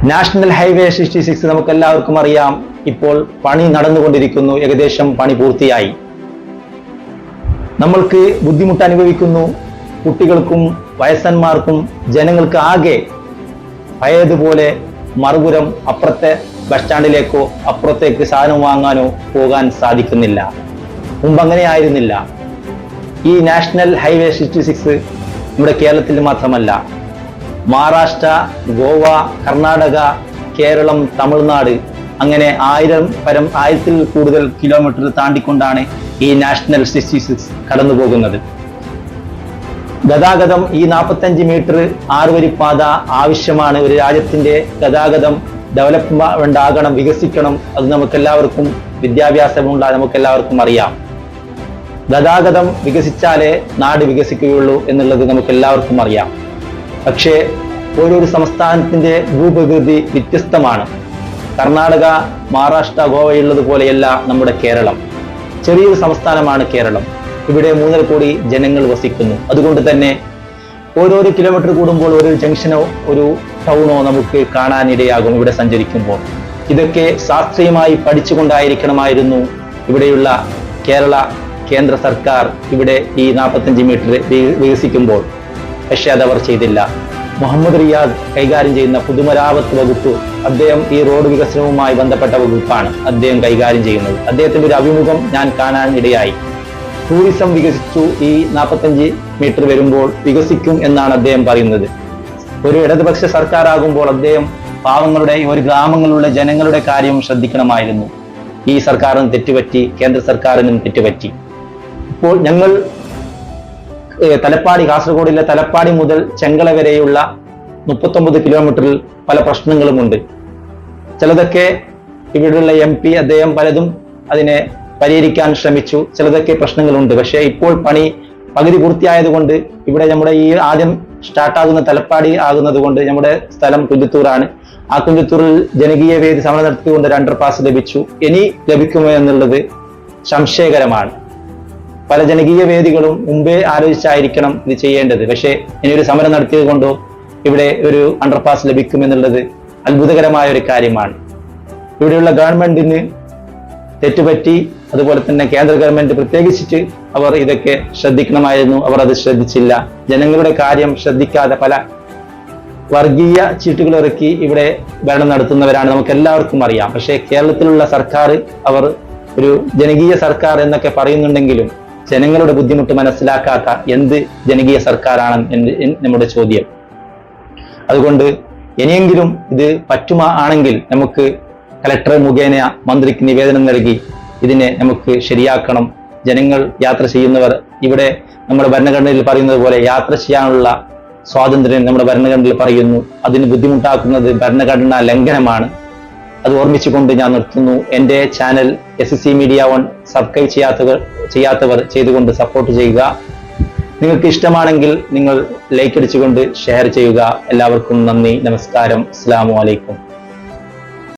National highway 66 നമുക്ക് എല്ലാവർക്കും അറിയാം, ഇപ്പോൾ പണി നടന്നുകൊണ്ടിരിക്കുന്നു. ഏകദേശം പണി പൂർത്തിയായി. നമ്മൾക്ക് ബുദ്ധിമുട്ട് അനുഭവിക്കുന്നു. കുട്ടികൾക്കും വയസ്സന്മാർക്കും ജനങ്ങൾക്ക് ആകെ പഴയതുപോലെ മറുപുരം അപ്പുറത്തെ ബസ് സ്റ്റാൻഡിലേക്കോ അപ്പുറത്തേക്ക് സാധനം വാങ്ങാനോ പോകാൻ സാധിക്കുന്നില്ല. മുമ്പ് അങ്ങനെ ആയിരുന്നില്ല. ഈ നാഷണൽ ഹൈവേ 66 നമ്മുടെ കേരളത്തിൽ മാത്രമല്ല, മഹാരാഷ്ട്ര, ഗോവ, കർണാടക, കേരളം, തമിഴ്നാട് അങ്ങനെ 1000ൽ കൂടുതൽ കിലോമീറ്റർ താണ്ടിക്കൊണ്ടാണ് ഈ നാഷണൽ 66 കടന്നു പോകുന്നത്. ഗതാഗതം ഈ 45 മീറ്റർ 6 വരിപ്പാത ആവശ്യമാണ്. ഒരു രാജ്യത്തിന്റെ ഗതാഗതം ഡെവലപ്മെന്റ് ആകണം, വികസിക്കണം. അത് നമുക്കെല്ലാവർക്കും വിദ്യാഭ്യാസമുള്ള നമുക്കെല്ലാവർക്കും അറിയാം. ഗതാഗതം വികസിച്ചാലേ നാട് വികസിക്കുകയുള്ളൂ എന്നുള്ളത് നമുക്കെല്ലാവർക്കും അറിയാം. പക്ഷേ ഓരോരു സംസ്ഥാനത്തിന്റെ ഭൂപ്രകൃതി വ്യത്യസ്തമാണ്. കർണാടക, മഹാരാഷ്ട്ര, ഗോവയുള്ളത് പോലെയല്ല നമ്മുടെ കേരളം. ചെറിയൊരു സംസ്ഥാനമാണ് കേരളം. ഇവിടെ 3.5 കോടി ജനങ്ങൾ വസിക്കുന്നു. അതുകൊണ്ട് തന്നെ ഓരോരോ കിലോമീറ്റർ കൂടുമ്പോൾ ഒരു ജംഗ്ഷനോ ഒരു ടൗണോ നമുക്ക് കാണാനിടയാകും ഇവിടെ സഞ്ചരിക്കുമ്പോൾ. ഇതൊക്കെ ശാസ്ത്രീയമായി പഠിച്ചുകൊണ്ടായിരിക്കണമായിരുന്നു ഇവിടെയുള്ള കേന്ദ്ര സർക്കാർ ഇവിടെ ഈ 45 മീറ്റർ വികസിക്കുമ്പോൾ. പക്ഷെ അതവർ ചെയ്തില്ല. മുഹമ്മദ് റിയാദ് കൈകാര്യം ചെയ്യുന്ന പൊതുമരാമത്ത് വകുപ്പ്, അദ്ദേഹം ഈ റോഡ് വികസനവുമായി ബന്ധപ്പെട്ട വകുപ്പാണ് അദ്ദേഹം കൈകാര്യം ചെയ്യുന്നത്. അദ്ദേഹത്തിന്റെ ഒരു അഭിമുഖം ഞാൻ കാണാൻ ഇടയായി. ടൂറിസം വികസിച്ചു, ഈ 45 മീറ്റർ വരുമ്പോൾ വികസിക്കും എന്നാണ് അദ്ദേഹം പറയുന്നത്. ഒരു ഇടതുപക്ഷ സർക്കാർ ആകുമ്പോൾ അദ്ദേഹം പാവങ്ങളുടെ ഒരു ഗ്രാമങ്ങളിലുള്ള ജനങ്ങളുടെ കാര്യം ശ്രദ്ധിക്കണമായിരുന്നു. ഈ സർക്കാരിനും തെറ്റുപറ്റി, കേന്ദ്ര സർക്കാരിനും തെറ്റുപറ്റി. ഇപ്പോൾ ഞങ്ങൾ തലപ്പാടി, കാസർഗോഡിലെ തലപ്പാടി മുതൽ ചെങ്കള വരെയുള്ള 39 കിലോമീറ്ററിൽ പല പ്രശ്നങ്ങളുമുണ്ട്. ചിലതൊക്കെ ഇവിടെയുള്ള MP അദ്ദേഹം പലതും അതിനെ പരിഹരിക്കാൻ ശ്രമിച്ചു. ചിലതൊക്കെ പ്രശ്നങ്ങളുണ്ട്. പക്ഷേ ഇപ്പോൾ പണി പകുതി പൂർത്തിയായതുകൊണ്ട് ഇവിടെ നമ്മുടെ ഈ ആദ്യം സ്റ്റാർട്ടാകുന്ന തലപ്പാടി ആകുന്നത് കൊണ്ട് നമ്മുടെ സ്ഥലം കുഞ്ചത്തൂറാണ്. ആ കുഞ്ചത്തൂറിൽ ജനകീയ വേദി സമരം നടത്തിക്കൊണ്ട് 2 അണ്ടർപാസ് ലഭിച്ചു. ഇനി ലഭിക്കുമോ എന്നുള്ളത് സംശയകരമാണ്. പല ജനകീയ വേദികളും മുമ്പേ ആലോചിച്ചായിരിക്കണം ഇത് ചെയ്യേണ്ടത്. പക്ഷേ ഇനിയൊരു സമരം നടത്തിയത് കൊണ്ടോ ഇവിടെ ഒരു അണ്ടർപാസ് ലഭിക്കുമെന്നുള്ളത് അത്ഭുതകരമായ ഒരു കാര്യമാണ്. ഇവിടെയുള്ള ഗവൺമെന്റിന് തെറ്റുപറ്റി. അതുപോലെ തന്നെ കേന്ദ്ര ഗവൺമെന്റ് പ്രത്യേകിച്ചിട്ട് അവർ ഇതൊക്കെ ശ്രദ്ധിക്കണമായിരുന്നു. അവർ അത് ശ്രദ്ധിച്ചില്ല. ജനങ്ങളുടെ കാര്യം ശ്രദ്ധിക്കാതെ പല വർഗീയ ചീട്ടുകൾ ഇറക്കി ഇവിടെ ഭരണം നടത്തുന്നവരാണ്, നമുക്ക് എല്ലാവർക്കും അറിയാം. പക്ഷേ കേരളത്തിലുള്ള സർക്കാർ അവർ ഒരു ജനകീയ സർക്കാർ എന്നൊക്കെ പറയുന്നുണ്ടെങ്കിലും ജനങ്ങളുടെ ബുദ്ധിമുട്ട് മനസ്സിലാക്കാത്ത എന്ത് ജനകീയ സർക്കാരാണ് നമ്മുടെ ചോദ്യം. അതുകൊണ്ട് ഇനിയെങ്കിലും ഇത് ആണെങ്കിൽ നമുക്ക് കലക്ടർ മുഖേന മന്ത്രിക്ക് നിവേദനം നൽകി ഇതിനെ നമുക്ക് ശരിയാക്കണം. ജനങ്ങൾ യാത്ര ചെയ്യുന്നവർ ഇവിടെ നമ്മുടെ ഭരണഘടനയിൽ പറയുന്നത് പോലെ യാത്ര ചെയ്യാനുള്ള സ്വാതന്ത്ര്യം നമ്മുടെ ഭരണഘടനയിൽ പറയുന്നു. അതിന് ബുദ്ധിമുട്ടാക്കുന്നത് ഭരണഘടനാ ലംഘനമാണ്. അത് ഓർമ്മിച്ചുകൊണ്ട് ഞാൻ നിർത്തുന്നു. എൻ്റെ ചാനൽ SSC Media 1 സബ്സ്ക്രൈബ് ചെയ്യാത്തവർ ചെയ്തുകൊണ്ട് സപ്പോർട്ട് ചെയ്യുക. നിങ്ങൾക്ക് ഇഷ്ടമാണെങ്കിൽ നിങ്ങൾ ലൈക്ക് അടിച്ചുകൊണ്ട് ഷെയർ ചെയ്യുക. എല്ലാവർക്കും നന്ദി, നമസ്കാരം, അസ്സലാമു അലൈക്കും.